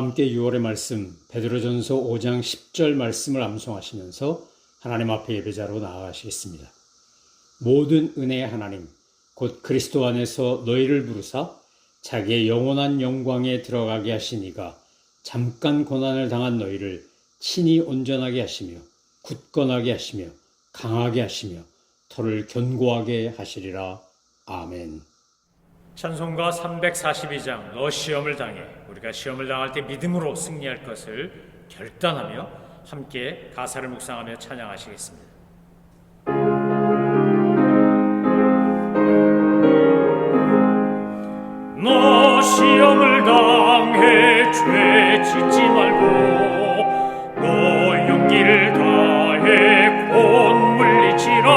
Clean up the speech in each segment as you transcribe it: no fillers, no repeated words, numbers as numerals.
함께 6월의 말씀 베드로전서 5장 10절 말씀을 암송하시면서 하나님 앞에 예배자로 나아가시겠습니다. 모든 은혜의 하나님 곧 그리스도 안에서 너희를 부르사 자기의 영원한 영광에 들어가게 하신 이가 잠깐 고난을 당한 너희를 친히 온전하게 하시며 굳건하게 하시며 강하게 하시며 터를 견고하게 하시리라. 아멘. 찬송가 342장 너 시험을 당해. 우리가 시험을 당할 때 믿음으로 승리할 것을 결단하며 함께 가사를 묵상하며 찬양하시겠습니다. 너 시험을 당해 죄 짓지 말고 너 용기를 다해 곧 물리치라.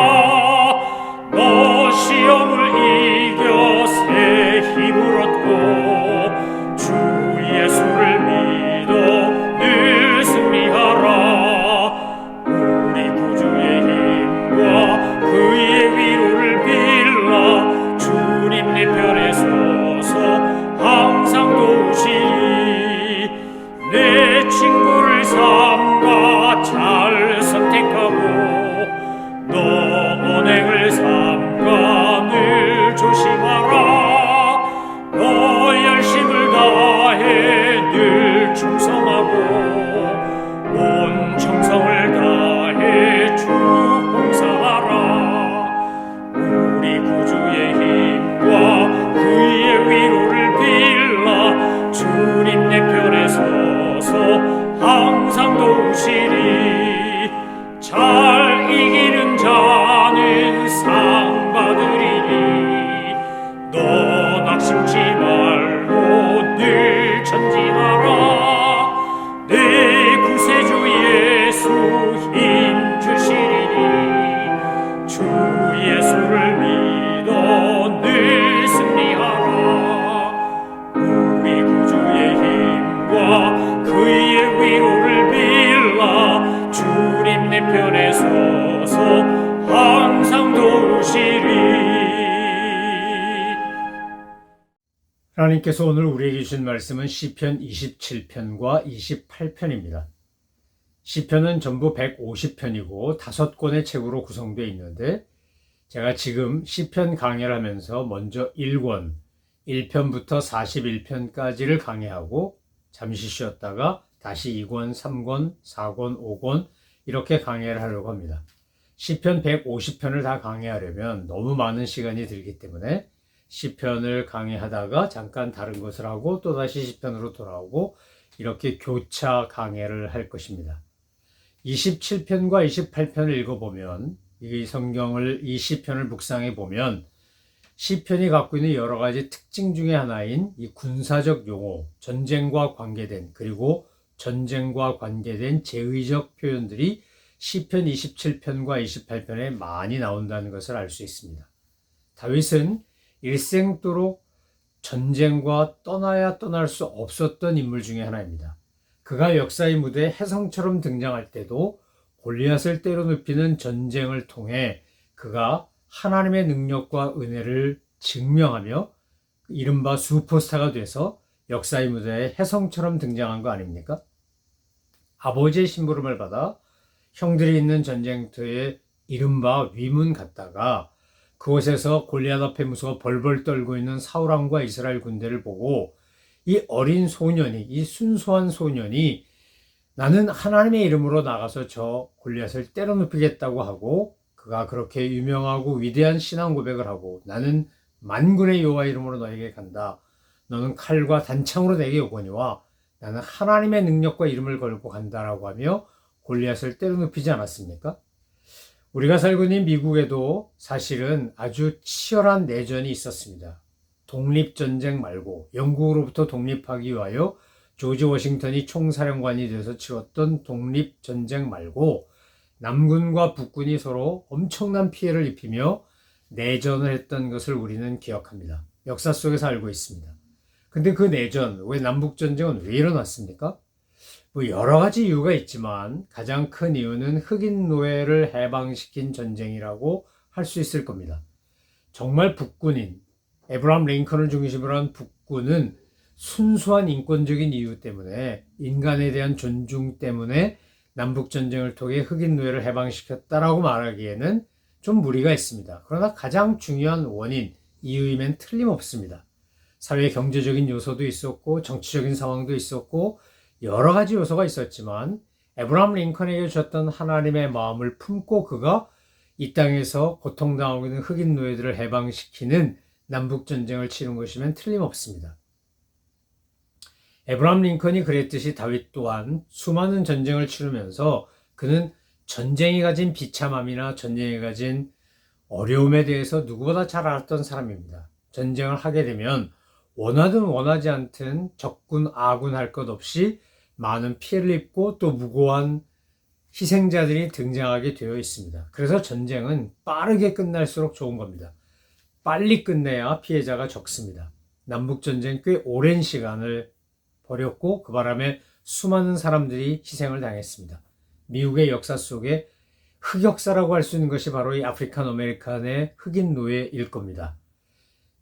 너 시험을 이겨 새 힘을 얻고 주 예수를 믿어 늘 승리하라. 우리 구주의 힘과 그의 위로를 빌라. 주님 내 편에 서서 항상 도우시리. 내 친구를 삼가 잘 선택하고 너 언행을 삼가 늘 조심하라. 너 열심을 다해 늘 충성하고 온 정성을 다해 주 봉사하라. 우리 구주의 힘과 그의 위로를 빌라. 주님 내 편에 서서 항상 도우시리. 잘 이기는 자는 상 받으리니 너 낙심치 말고 늘 전진하라. 내 구세주 예수 힘 주시리니 주 예수를 믿어 늘 승리하라. 우리 구주의 힘과 그의 위로를 빌라. 주님 내 편에 서서 항상 도우시리. 하나님께서 오늘 우리에게 주신 말씀은 시편 27편과 28편입니다. 시편은 전부 150편이고 5권의 책으로 구성되어 있는데 제가 지금 시편 강해를 하면서 먼저 1권, 1편부터 41편까지를 강해하고 잠시 쉬었다가 다시 2권, 3권, 4권, 5권 이렇게 강해를 하려고 합니다. 시편 150편을 다 강해하려면 너무 많은 시간이 들기 때문에 시편을 강해하다가 잠깐 다른 것을 하고 또다시 시편으로 돌아오고 이렇게 교차 강해를 할 것입니다. 27편과 28편을 읽어보면 이 성경을 이 시편을 묵상해 보면 시편이 갖고 있는 여러 가지 특징 중에 하나인 이 군사적 용어, 전쟁과 관계된 그리고 전쟁과 관계된 제의적 표현들이 시편 27편과 28편에 많이 나온다는 것을 알 수 있습니다. 다윗은 일생도록 전쟁과 떠나야 떠날 수 없었던 인물 중에 하나입니다. 그가 역사의 무대에 혜성처럼 등장할 때도 골리앗을 때려눕히는 전쟁을 통해 그가 하나님의 능력과 은혜를 증명하며 이른바 슈퍼스타가 돼서 역사의 무대에 혜성처럼 등장한 거 아닙니까? 아버지의 심부름을 받아 형들이 있는 전쟁터에 이른바 위문 갔다가 그곳에서 골리앗 앞에 무서워 벌벌 떨고 있는 사울왕과 이스라엘 군대를 보고 이 어린 소년이, 이 순수한 소년이 나는 하나님의 이름으로 나가서 저 골리앗을 때려눕히겠다고 하고 그가 그렇게 유명하고 위대한 신앙 고백을 하고 나는 만군의 여호와 이름으로 너에게 간다. 너는 칼과 단창으로 내게 오거니와 나는 하나님의 능력과 이름을 걸고 간다라고 하며 골리앗을 때려눕히지 않았습니까? 우리가 살고 있는 미국에도 사실은 아주 치열한 내전이 있었습니다. 독립전쟁 말고 영국으로부터 독립하기 위하여 조지 워싱턴이 총사령관이 돼서 치렀던 독립전쟁 말고 남군과 북군이 서로 엄청난 피해를 입히며 내전을 했던 것을 우리는 기억합니다. 역사 속에서 알고 있습니다. 근데 그 내전, 왜 남북전쟁은 왜 일어났습니까? 여러 가지 이유가 있지만 가장 큰 이유는 흑인 노예를 해방시킨 전쟁이라고 할 수 있을 겁니다. 정말 북군인 에브라함 링컨을 중심으로 한 북군은 순수한 인권적인 이유 때문에, 인간에 대한 존중 때문에 남북전쟁을 통해 흑인 노예를 해방시켰다라고 말하기에는 좀 무리가 있습니다. 그러나 가장 중요한 원인, 이유이면 틀림없습니다. 사회 경제적인 요소도 있었고 정치적인 상황도 있었고 여러 가지 요소가 있었지만 에브라함 링컨에게 주셨던 하나님의 마음을 품고 그가 이 땅에서 고통당하고 있는 흑인 노예들을 해방시키는 남북전쟁을 치른 것이면 틀림없습니다. 에브라함 링컨이 그랬듯이 다윗 또한 수많은 전쟁을 치르면서 그는 전쟁이 가진 비참함이나 전쟁이 가진 어려움에 대해서 누구보다 잘 알았던 사람입니다. 전쟁을 하게 되면 원하든 원하지 않든 적군, 아군 할 것 없이 많은 피해를 입고 또 무고한 희생자들이 등장하게 되어 있습니다. 그래서 전쟁은 빠르게 끝날수록 좋은 겁니다. 빨리 끝내야 피해자가 적습니다. 남북전쟁 꽤 오랜 시간을 벌였고 그 바람에 수많은 사람들이 희생을 당했습니다. 미국의 역사 속에 흑역사라고 할 수 있는 것이 바로 이 아프리칸 아메리칸의 흑인 노예일 겁니다.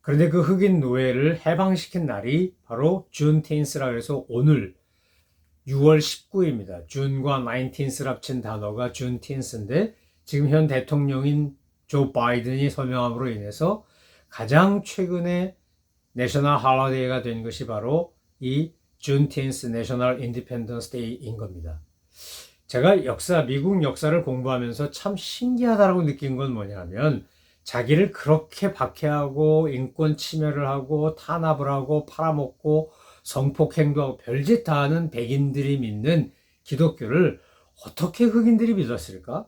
그런데 그 흑인 노예를 해방시킨 날이 바로 준테인스라 해서 오늘 6월 19일입니다. 준과 19를 합친 단어가 준테인스인데 지금 현 대통령인 조 바이든이 서명함으로 인해서 가장 최근에 내셔널 할러데이가 된 것이 바로 이 준테인스 내셔널 인디펜던스 데이인 겁니다. 제가 미국 역사를 공부하면서 참 신기하다고 느낀 건 뭐냐면 자기를 그렇게 박해하고 인권 침해를 하고 탄압을 하고 팔아먹고 성폭행도 하고 별짓 다 하는 백인들이 믿는 기독교를 어떻게 흑인들이 믿었을까?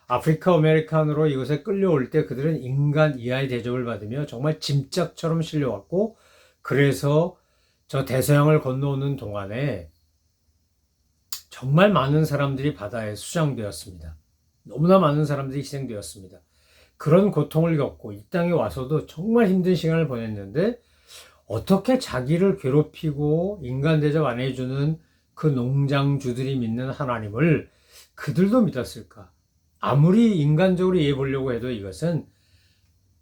아프리카 아메리칸으로 이곳에 끌려올 때 그들은 인간 이하의 대접을 받으며 정말 짐짝처럼 실려왔고 그래서 저 대서양을 건너오는 동안에 정말 많은 사람들이 바다에 수장되었습니다. 너무나 많은 사람들이 희생되었습니다. 그런 고통을 겪고 이 땅에 와서도 정말 힘든 시간을 보냈는데 어떻게 자기를 괴롭히고 인간 대접 안 해주는 그 농장주들이 믿는 하나님을 그들도 믿었을까? 아무리 인간적으로 이해해 보려고 해도 이것은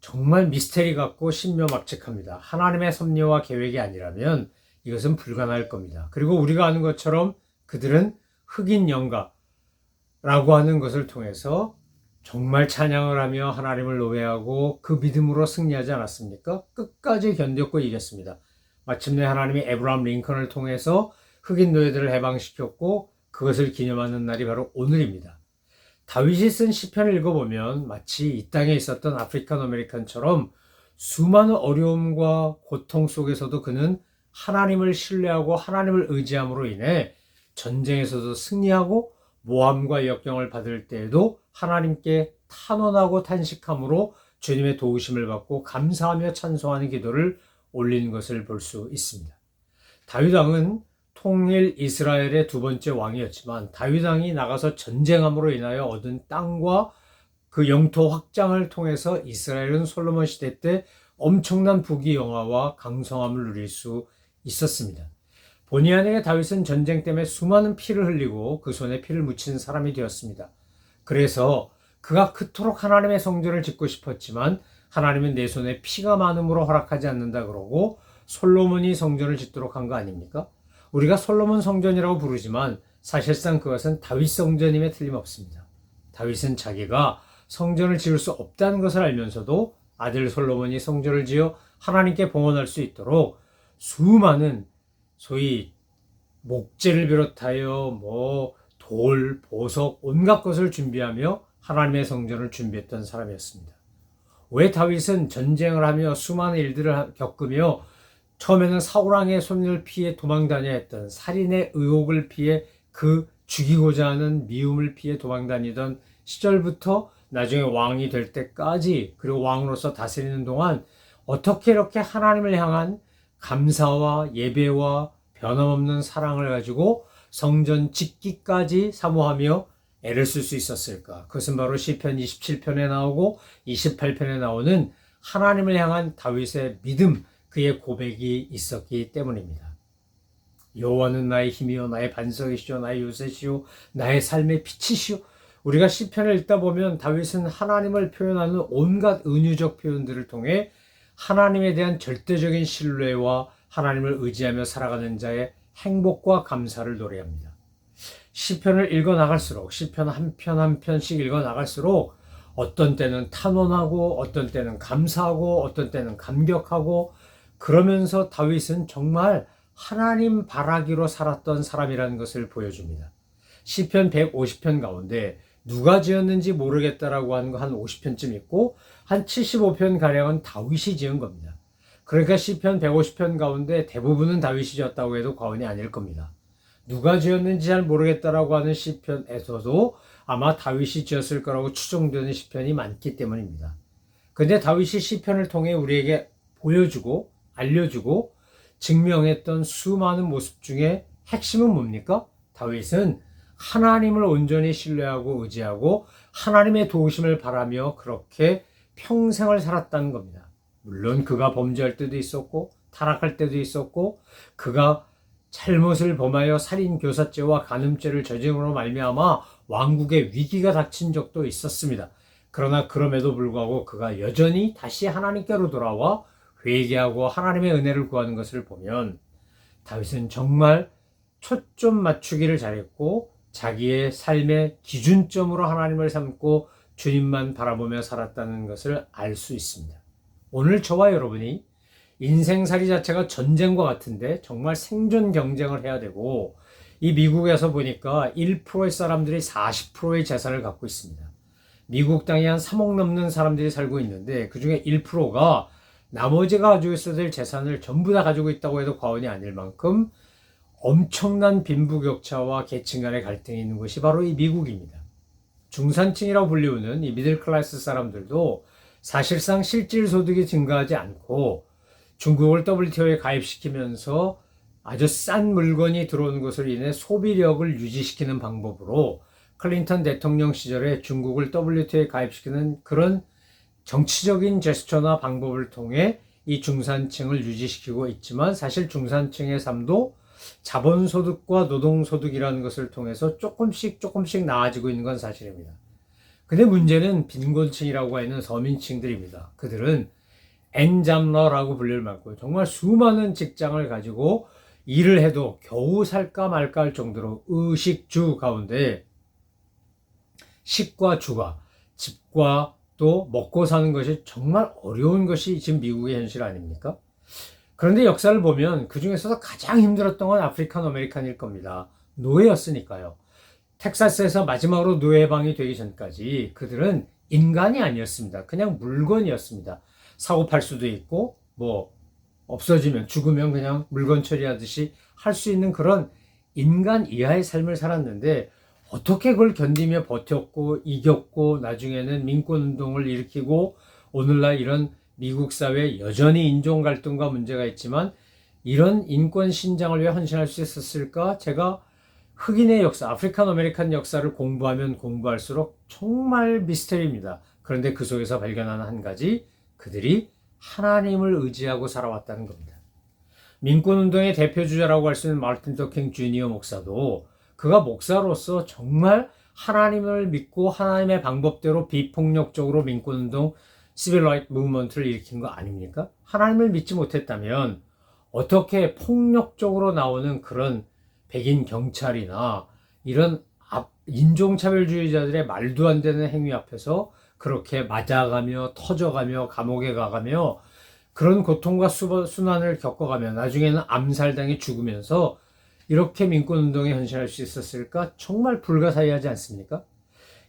정말 미스테리 같고 신묘막측합니다. 하나님의 섭리와 계획이 아니라면 이것은 불가능할 겁니다. 그리고 우리가 아는 것처럼 그들은 흑인 영가라고 하는 것을 통해서 정말 찬양을 하며 하나님을 노래하고 그 믿음으로 승리하지 않았습니까? 끝까지 견뎠고 이겼습니다. 마침내 하나님이 에브라함 링컨을 통해서 흑인 노예들을 해방시켰고 그것을 기념하는 날이 바로 오늘입니다. 다윗이 쓴 시편을 읽어보면 마치 이 땅에 있었던 아프리칸 아메리칸처럼 수많은 어려움과 고통 속에서도 그는 하나님을 신뢰하고 하나님을 의지함으로 인해 전쟁에서도 승리하고 모함과 역경을 받을 때에도 하나님께 탄원하고 탄식함으로 주님의 도우심을 받고 감사하며 찬송하는 기도를 올린 것을 볼 수 있습니다. 다윗 왕은 통일 이스라엘의 두 번째 왕이었지만 다윗 왕이 나가서 전쟁함으로 인하여 얻은 땅과 그 영토 확장을 통해서 이스라엘은 솔로몬 시대 때 엄청난 부귀영화와 강성함을 누릴 수 있었습니다. 본의 아니게 다윗은 전쟁 때문에 수많은 피를 흘리고 그 손에 피를 묻힌 사람이 되었습니다. 그래서 그가 그토록 하나님의 성전을 짓고 싶었지만 하나님은 내 손에 피가 많음으로 허락하지 않는다 그러고 솔로몬이 성전을 짓도록 한 거 아닙니까? 우리가 솔로몬 성전이라고 부르지만 사실상 그것은 다윗 성전임에 틀림없습니다. 다윗은 자기가 성전을 지을 수 없다는 것을 알면서도 아들 솔로몬이 성전을 지어 하나님께 봉헌할 수 있도록 수많은 소위 목재를 비롯하여 돌, 보석, 온갖 것을 준비하며 하나님의 성전을 준비했던 사람이었습니다. 왜 다윗은 전쟁을 하며 수많은 일들을 겪으며 처음에는 사울왕의 손을 피해 도망다녀야 했던 살인의 의혹을 피해 그 죽이고자 하는 미움을 피해 도망다니던 시절부터 나중에 왕이 될 때까지 그리고 왕으로서 다스리는 동안 어떻게 이렇게 하나님을 향한 감사와 예배와 변함없는 사랑을 가지고 성전 짓기까지 사모하며 애를 쓸 수 있었을까? 그것은 바로 시편 27편에 나오고 28편에 나오는 하나님을 향한 다윗의 믿음, 그의 고백이 있었기 때문입니다. 여호와는 나의 힘이요 나의 반석이시요 나의 요새시요 나의 삶의 빛이시요. 우리가 시편을 읽다 보면 다윗은 하나님을 표현하는 온갖 은유적 표현들을 통해 하나님에 대한 절대적인 신뢰와 하나님을 의지하며 살아가는 자의 행복과 감사를 노래합니다. 시편을 읽어 나갈수록 시편 한 편 한 편씩 읽어 나갈수록 어떤 때는 탄원하고 어떤 때는 감사하고 어떤 때는 감격하고 그러면서 다윗은 정말 하나님 바라기로 살았던 사람이라는 것을 보여줍니다. 시편 150편 가운데 누가 지었는지 모르겠다라고 하는 거 한 50편쯤 있고 한 75편 가량은 다윗이 지은 겁니다. 그러니까 시편 150편 가운데 대부분은 다윗이 지었다고 해도 과언이 아닐 겁니다. 누가 지었는지 잘 모르겠다라고 하는 시편에서도 아마 다윗이 지었을 거라고 추정되는 시편이 많기 때문입니다. 근데 다윗이 시편을 통해 우리에게 보여주고 알려주고 증명했던 수많은 모습 중에 핵심은 뭡니까? 다윗은 하나님을 온전히 신뢰하고 의지하고 하나님의 도우심을 바라며 그렇게 평생을 살았다는 겁니다. 물론 그가 범죄할 때도 있었고 타락할 때도 있었고 그가 잘못을 범하여 살인 교사죄와 간음죄를 저지름으로 말미암아 왕국의 위기가 닥친 적도 있었습니다. 그러나 그럼에도 불구하고 그가 여전히 다시 하나님께로 돌아와 회개하고 하나님의 은혜를 구하는 것을 보면 다윗은 정말 초점 맞추기를 잘했고 자기의 삶의 기준점으로 하나님을 삼고 주님만 바라보며 살았다는 것을 알 수 있습니다. 오늘 저와 여러분이 인생살이 자체가 전쟁과 같은데 정말 생존 경쟁을 해야 되고 이 미국에서 보니까 1%의 사람들이 40%의 재산을 갖고 있습니다. 미국 땅에 한 3억 넘는 사람들이 살고 있는데 그중에 1%가 나머지가 가지고 있어야 될 재산을 전부 다 가지고 있다고 해도 과언이 아닐 만큼 엄청난 빈부격차와 계층 간의 갈등이 있는 곳이 바로 이 미국입니다. 중산층이라고 불리우는 이 미들클래스 사람들도 사실상 실질 소득이 증가하지 않고 중국을 WTO에 가입시키면서 아주 싼 물건이 들어오는 것으로 인해 소비력을 유지시키는 방법으로 클린턴 대통령 시절에 중국을 WTO에 가입시키는 그런 정치적인 제스처나 방법을 통해 이 중산층을 유지시키고 있지만 사실 중산층의 삶도 자본소득과 노동소득이라는 것을 통해서 조금씩 나아지고 있는 건 사실입니다. 근데 문제는 빈곤층이라고 하는 서민층들입니다. 그들은 엔잡러라고 불릴 만큼 정말 수많은 직장을 가지고 일을 해도 겨우 살까 말까 할 정도로 의식주 가운데 식과 주가, 집과 또 먹고 사는 것이 정말 어려운 것이 지금 미국의 현실 아닙니까? 그런데 역사를 보면 그 중에서도 가장 힘들었던 건 아프리칸 아메리칸일 겁니다. 노예였으니까요. 텍사스에서 마지막으로 노예방이 되기 전까지 그들은 인간이 아니었습니다. 그냥 물건이었습니다. 사고 팔 수도 있고 뭐 없어지면 죽으면 그냥 물건 처리하듯이 할 수 있는 그런 인간 이하의 삶을 살았는데 어떻게 그걸 견디며 버텼고 이겼고 나중에는 민권운동을 일으키고 오늘날 이런 미국 사회에 여전히 인종 갈등과 문제가 있지만 이런 인권 신장을 위해 헌신할 수 있었을까? 제가 흑인의 역사, 아프리칸 아메리칸 역사를 공부하면 공부할수록 정말 미스터리입니다. 그런데 그 속에서 발견하는 한 가지, 그들이 하나님을 의지하고 살아왔다는 겁니다. 민권운동의 대표주자라고 할 수 있는 마르틴 루터킹 주니어 목사도 그가 목사로서 정말 하나님을 믿고 하나님의 방법대로 비폭력적으로 민권운동 시빌 라이트 무브먼트를 일으킨 거 아닙니까? 하나님을 믿지 못했다면 어떻게 폭력적으로 나오는 그런 백인 경찰이나 이런 인종차별주의자들의 말도 안 되는 행위 앞에서 그렇게 맞아가며 터져가며 감옥에 가가며 그런 고통과 수난을 겪어가며 나중에는 암살당해 죽으면서 이렇게 민권운동에 헌신할 수 있었을까? 정말 불가사의하지 않습니까?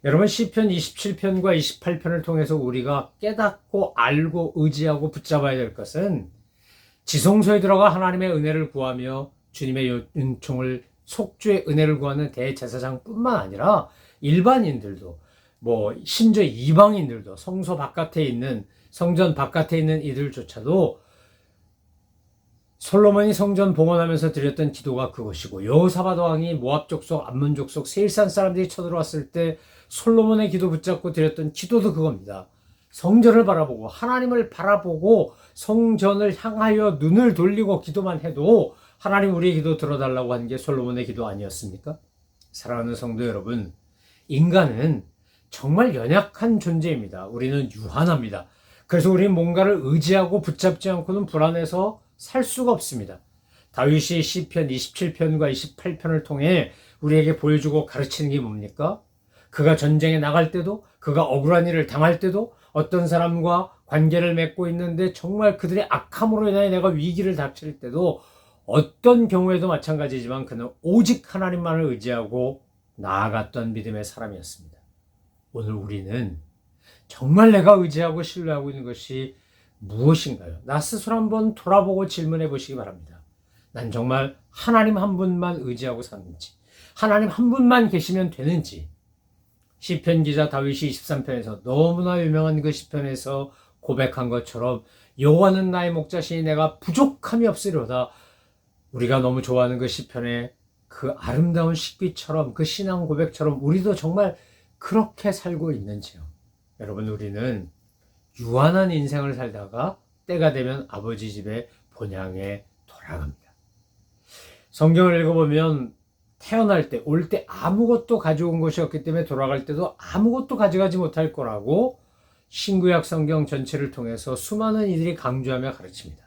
여러분 시편 27편과 28편을 통해서 우리가 깨닫고 알고 의지하고 붙잡아야 될 것은 지성소에 들어가 하나님의 은혜를 구하며 주님의 은총을 속죄의 은혜를 구하는 대제사장뿐만 아니라 일반인들도 뭐 심지어 이방인들도 성소 바깥에 있는 성전 바깥에 있는 이들조차도 솔로몬이 성전 봉헌하면서 드렸던 기도가 그것이고 여호사밧 왕이 모압 족속, 암몬 족속, 세일산 사람들이 쳐들어왔을 때 솔로몬의 기도 붙잡고 드렸던 기도도 그겁니다. 성전을 바라보고 하나님을 바라보고 성전을 향하여 눈을 돌리고 기도만 해도 하나님 우리의 기도 들어달라고 한 게 솔로몬의 기도 아니었습니까? 사랑하는 성도 여러분, 인간은 정말 연약한 존재입니다. 우리는 유한합니다. 그래서 우리는 뭔가를 의지하고 붙잡지 않고는 불안해서 살 수가 없습니다. 다윗이 시편 27편과 28편을 통해 우리에게 보여주고 가르치는 게 뭡니까? 그가 전쟁에 나갈 때도, 그가 억울한 일을 당할 때도, 어떤 사람과 관계를 맺고 있는데 정말 그들의 악함으로 인하여 내가 위기를 닥칠 때도, 어떤 경우에도 마찬가지지만 그는 오직 하나님만을 의지하고 나아갔던 믿음의 사람이었습니다. 오늘 우리는 정말 내가 의지하고 신뢰하고 있는 것이 무엇인가요? 나 스스로 한번 돌아보고 질문해 보시기 바랍니다. 난 정말 하나님 한 분만 의지하고 사는지, 하나님 한 분만 계시면 되는지. 시편 기자 다윗이 23편에서 너무나 유명한 그 시편에서 고백한 것처럼 여호와는 나의 목자시니 내가 부족함이 없으리로다. 우리가 너무 좋아하는 그 시편의 그 아름다운 식비처럼, 그 신앙 고백처럼 우리도 정말 그렇게 살고 있는지요? 여러분, 우리는 유한한 인생을 살다가 때가 되면 아버지 집에 본향에 돌아갑니다. 성경을 읽어보면 태어날 때, 올 때 아무것도 가져온 것이 없기 때문에 돌아갈 때도 아무것도 가져가지 못할 거라고 신구약 성경 전체를 통해서 수많은 이들이 강조하며 가르칩니다.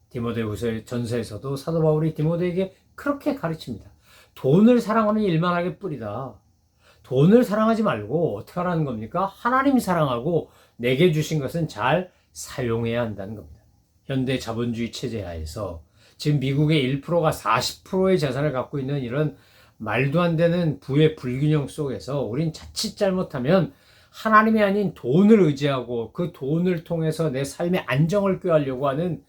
디모데후서 전서에서도 사도 바울이 디모데에게 그렇게 가르칩니다. 돈을 사랑하는 일만하게 뿌리다. 돈을 사랑하지 말고 어떻게 하라는 겁니까? 하나님 사랑하고 내게 주신 것은 잘 사용해야 한다는 겁니다. 현대 자본주의 체제 하에서 지금 미국의 1%가 40%의 재산을 갖고 있는 이런 말도 안 되는 부의 불균형 속에서 우린 자칫 잘못하면 하나님이 아닌 돈을 의지하고 그 돈을 통해서 내 삶의 안정을 꾀하려고 하는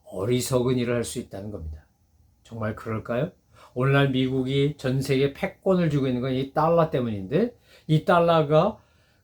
어리석은 일을 할 수 있다는 겁니다. 정말 그럴까요? 오늘날 미국이 전 세계 패권을 쥐고 있는 건 이 달러 때문인데, 이 달러가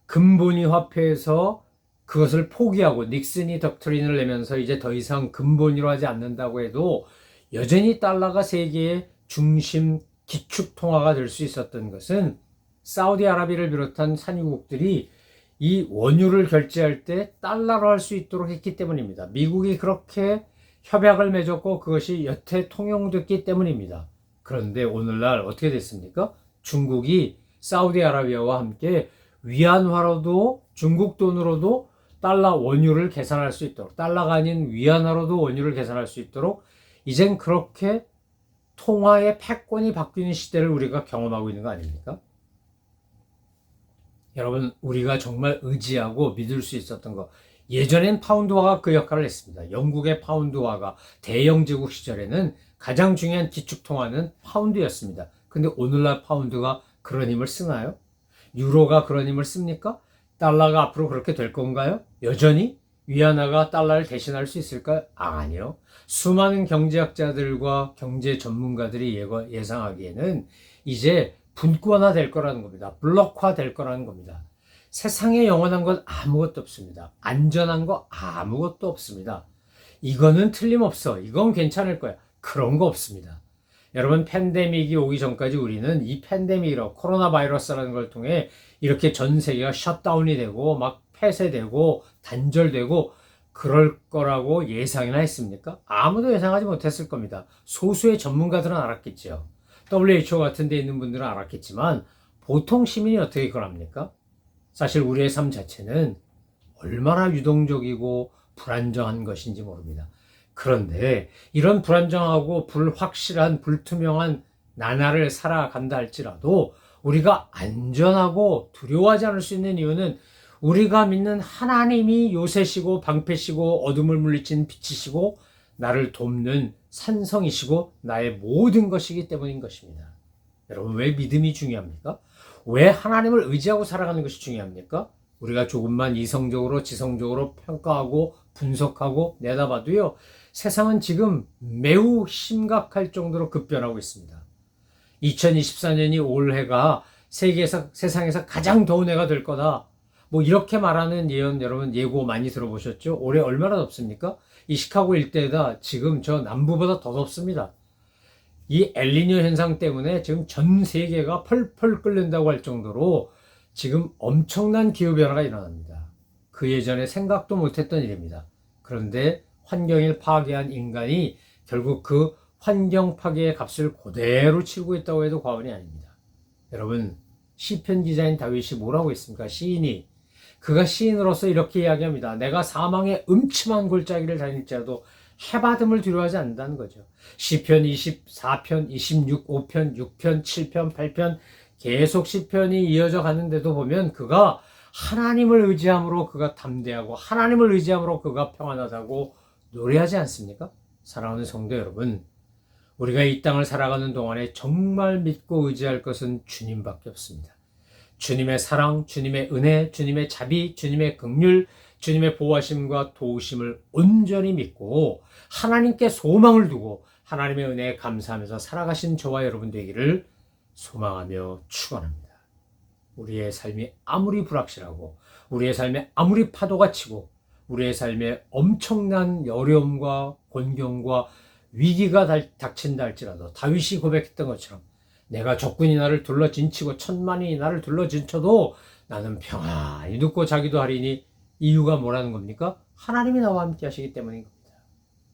근본위 화폐에서 그것을 포기하고 닉슨이 덕트린을 내면서 이제 더 이상 근본위로 하지 않는다고 해도 여전히 달러가 세계의 중심 기축 통화가 될 수 있었던 것은 사우디아라비아를 비롯한 산유국들이 이 원유를 결제할 때 달러로 할 수 있도록 했기 때문입니다. 미국이 그렇게 협약을 맺었고 그것이 여태 통용됐기 때문입니다. 그런데 오늘날 어떻게 됐습니까? 중국이 사우디아라비아와 함께 위안화로도 중국 돈으로도 달러 원유를 계산할 수 있도록, 달러가 아닌 위안화로도 원유를 계산할 수 있도록 이젠 그렇게 통화의 패권이 바뀌는 시대를 우리가 경험하고 있는 거 아닙니까? 여러분, 우리가 정말 의지하고 믿을 수 있었던 거, 예전엔 파운드화가 그 역할을 했습니다. 영국의 파운드화가 대영 제국 시절에는 가장 중요한 기축통화는 파운드였습니다. 근데 오늘날 파운드가 그런 힘을 쓰나요? 유로가 그런 힘을 씁니까? 달러가 앞으로 그렇게 될 건가요? 여전히 위안화가 달러를 대신할 수 있을까요? 아니요. 수많은 경제학자들과 경제 전문가들이 예상하기에는 이제 분권화 될 거라는 겁니다. 블록화 될 거라는 겁니다. 세상에 영원한 건 아무것도 없습니다. 안전한 거 아무것도 없습니다. 이거는 틀림없어. 이건 괜찮을 거야. 그런 거 없습니다. 여러분, 팬데믹이 오기 전까지 우리는 이 팬데믹으로 코로나 바이러스라는 걸 통해 이렇게 전 세계가 셧다운이 되고 막 폐쇄되고 단절되고 그럴 거라고 예상이나 했습니까? 아무도 예상하지 못했을 겁니다. 소수의 전문가들은 알았겠죠. WHO 같은 데 있는 분들은 알았겠지만 보통 시민이 어떻게 그걸 합니까? 사실 우리의 삶 자체는 얼마나 유동적이고 불안정한 것인지 모릅니다. 그런데 이런 불안정하고 불확실한 불투명한 나날을 살아간다 할지라도 우리가 안전하고 두려워하지 않을 수 있는 이유는 우리가 믿는 하나님이 요새시고 방패시고 어둠을 물리친 빛이시고 나를 돕는 산성이시고 나의 모든 것이기 때문인 것입니다. 여러분, 왜 믿음이 중요합니까? 왜 하나님을 의지하고 살아가는 것이 중요합니까? 우리가 조금만 이성적으로 지성적으로 평가하고 분석하고 내다봐도요, 세상은 지금 매우 심각할 정도로 급변하고 있습니다. 2024년이 올해가 세상에서 가장 더운 해가 될 거다. 뭐 이렇게 말하는 예언 여러분 예고 많이 들어보셨죠? 올해 얼마나 덥습니까? 이 시카고 일대가 지금 저 남부보다 더 덥습니다. 이 엘니뇨 현상 때문에 지금 전 세계가 펄펄 끓는다고 할 정도로 지금 엄청난 기후변화가 일어납니다. 그 예전에 생각도 못했던 일입니다. 그런데 환경을 파괴한 인간이 결국 그 환경 파괴의 값을 그대로 치르고 있다고 해도 과언이 아닙니다. 여러분, 시편 기자인 다윗이 뭐라고 했습니까? 시인이. 그가 시인으로서 이렇게 이야기합니다. 내가 사망의 음침한 골짜기를 다닐지라도 해받음을 두려워하지 않는다는 거죠. 시편 24편, 26, 5편, 6편, 7편, 8편 계속 시편이 이어져 가는데도 보면 그가 하나님을 의지함으로 그가 담대하고 하나님을 의지함으로 그가 평안하다고 노래하지 않습니까? 사랑하는 성도 여러분, 우리가 이 땅을 살아가는 동안에 정말 믿고 의지할 것은 주님밖에 없습니다. 주님의 사랑, 주님의 은혜, 주님의 자비, 주님의 긍휼, 주님의 보호하심과 도우심을 온전히 믿고 하나님께 소망을 두고 하나님의 은혜에 감사하면서 살아가신 저와 여러분 되기를 소망하며 축원합니다. 우리의 삶이 아무리 불확실하고 우리의 삶에 아무리 파도가 치고 우리의 삶에 엄청난 어려움과 곤경과 위기가 닥친다 할지라도 다윗이 고백했던 것처럼 내가 적군이 나를 둘러진치고 천만이 나를 둘러진쳐도 나는 평안히 눕고 자기도 하리니 이유가 뭐라는 겁니까? 하나님이 나와 함께 하시기 때문인 겁니다.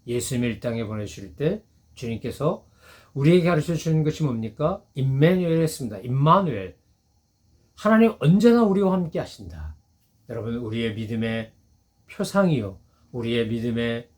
예수님을 이 땅에 보내주실 때 주님께서 우리에게 가르쳐 주시는 것이 뭡니까? 임마누엘 했습니다. 임마누엘. 하나님 언제나 우리와 함께 하신다. 여러분, 우리의 믿음의 표상이요, 우리의 믿음의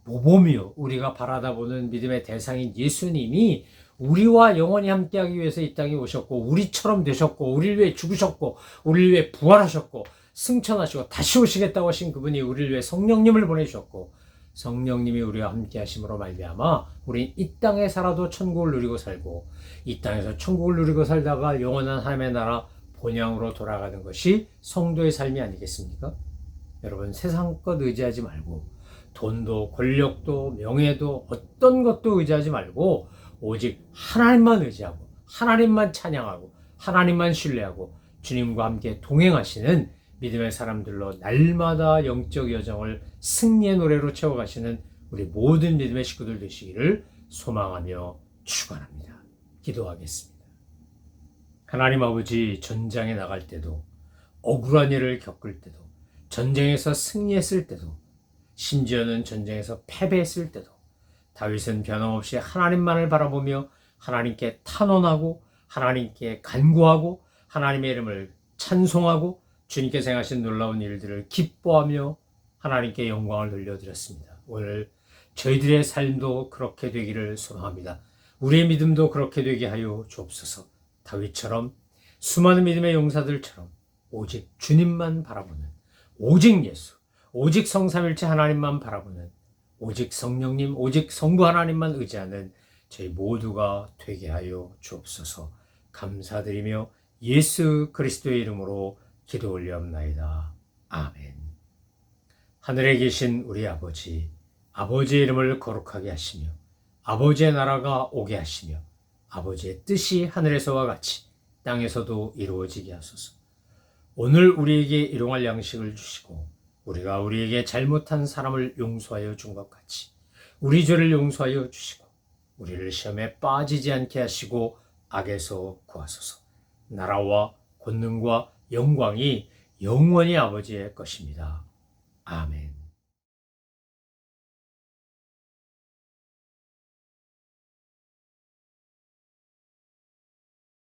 모범이요, 우리가 바라다 보는 믿음의 대상인 예수님이 우리와 영원히 함께하기 위해서 이 땅에 오셨고 우리처럼 되셨고 우리를 위해 죽으셨고 우리를 위해 부활하셨고 승천하시고 다시 오시겠다고 하신 그분이 우리를 위해 성령님을 보내주셨고 성령님이 우리와 함께 하심으로 말미암아 우린 이 땅에 살아도 천국을 누리고 살고 이 땅에서 천국을 누리고 살다가 영원한 하나님의 나라 본향으로 돌아가는 것이 성도의 삶이 아니겠습니까? 여러분, 세상 것 의지하지 말고 돈도 권력도 명예도 어떤 것도 의지하지 말고 오직 하나님만 의지하고 하나님만 찬양하고 하나님만 신뢰하고 주님과 함께 동행하시는 믿음의 사람들로 날마다 영적 여정을 승리의 노래로 채워가시는 우리 모든 믿음의 식구들 되시기를 소망하며 축원합니다. 기도하겠습니다. 하나님 아버지, 전장에 나갈 때도 억울한 일을 겪을 때도 전쟁에서 승리했을 때도 심지어는 전쟁에서 패배했을 때도 다윗은 변함없이 하나님만을 바라보며 하나님께 탄원하고 하나님께 간구하고 하나님의 이름을 찬송하고 주님께서 행하신 놀라운 일들을 기뻐하며 하나님께 영광을 돌려드렸습니다. 오늘 저희들의 삶도 그렇게 되기를 소망합니다. 우리의 믿음도 그렇게 되게 하여 주옵소서. 다윗처럼 수많은 믿음의 용사들처럼 오직 주님만 바라보는, 오직 예수, 오직 성삼일체 하나님만 바라보는, 오직 성령님, 오직 성부 하나님만 의지하는 저희 모두가 되게 하여 주옵소서. 감사드리며 예수 그리스도의 이름으로 기도 올리옵나이다. 아멘. 하늘에 계신 우리 아버지, 아버지의 이름을 거룩하게 하시며 아버지의 나라가 오게 하시며 아버지의 뜻이 하늘에서와 같이 땅에서도 이루어지게 하소서. 오늘 우리에게 일용할 양식을 주시고 우리가 우리에게 잘못한 사람을 용서하여 준 것 같이 우리 죄를 용서하여 주시고 우리를 시험에 빠지지 않게 하시고 악에서 구하소서. 나라와 권능과 영광이 영원히 아버지의 것입니다. 아멘.